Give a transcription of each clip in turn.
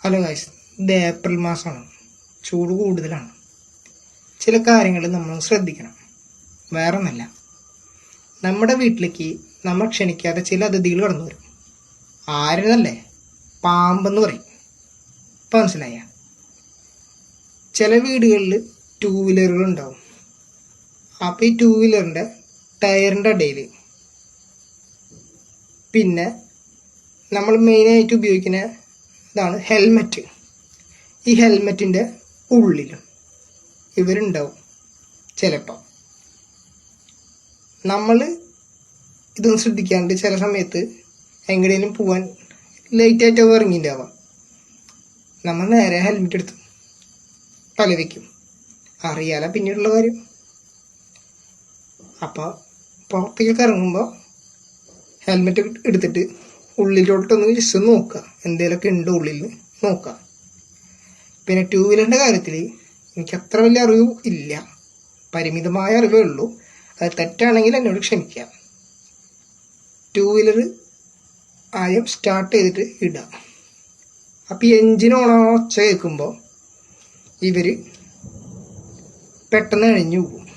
Hello guys, ഇത് April മാസമാണ്. ചൂട് കൂടുതലാണ്. ചില കാര്യങ്ങൾ നമ്മൾ ശ്രദ്ധിക്കണം. വേറെ ഒന്നല്ല, നമ്മുടെ വീട്ടിലേക്ക് നമ്മൾ ക്ഷണിക്കാതെ ചില അതിഥികൾ കടന്നു വരും. ആരെന്നല്ലേ? പാമ്പെന്ന് പറയും. ഇപ്പം മനസ്സിലായ? ചില വീടുകളിൽ 2 വീലറുകൾ ഉണ്ടാവും. അപ്പോൾ ഈ 2 വീലറിൻ്റെ ടയറിൻ്റെ ഇടയിൽ പിന്നെ നമ്മൾ മെയിനായിട്ട് ഉപയോഗിക്കുന്ന ഇതാണ് ഹെൽമെറ്റ്. ഈ ഹെൽമെറ്റിൻ്റെ ഉള്ളിലും ഇവരുണ്ടാവും. ചിലപ്പോൾ നമ്മൾ ഇതൊന്നും ശ്രദ്ധിക്കാണ്ട് ചില സമയത്ത് എങ്ങനെയും പോകാൻ ലേറ്റായിട്ടോ ഇറങ്ങിയിട്ടുണ്ടാവാം. നമ്മൾ നേരെ ഹെൽമെറ്റ് എടുത്ത് തലവയ്ക്കും. അറിയാല പിന്നീടുള്ള കാര്യം. അപ്പോൾ പുറത്തേക്ക് ഇറങ്ങുമ്പോൾ ഹെൽമെറ്റ് എടുത്തിട്ട് ഉള്ളിലോട്ടൊന്ന് ജസ്റ്റ് നോക്കുക, എന്തെങ്കിലുമൊക്കെ ഉണ്ട് ഉള്ളിൽ നോക്കുക. പിന്നെ 2 വീലറിൻ്റെ കാര്യത്തിൽ എനിക്ക് അത്ര വലിയ അറിവ് ഇല്ല, പരിമിതമായ അറിവേ ഉള്ളൂ. അത് തെറ്റാണെങ്കിൽ എന്നോട് ക്ഷമിക്കാം. 2 വീലർ ആദ്യം സ്റ്റാർട്ട് ചെയ്തിട്ട് ഇടുക. അപ്പോൾ ഈ എൻജിൻ ഓണാ ഒച്ച കേൾക്കുമ്പോൾ ഇവർ പെട്ടെന്ന് അഴിഞ്ഞു പോകും.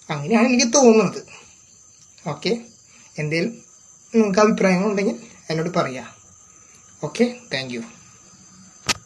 അങ്ങനെയാണ് എനിക്ക് തോന്നുന്നത്. ഓക്കെ, എന്തെങ്കിലും നിങ്ങൾക്ക് അഭിപ്രായങ്ങളുണ്ടെങ്കിൽ എന്നോട് പറയാം. Okay, thank you.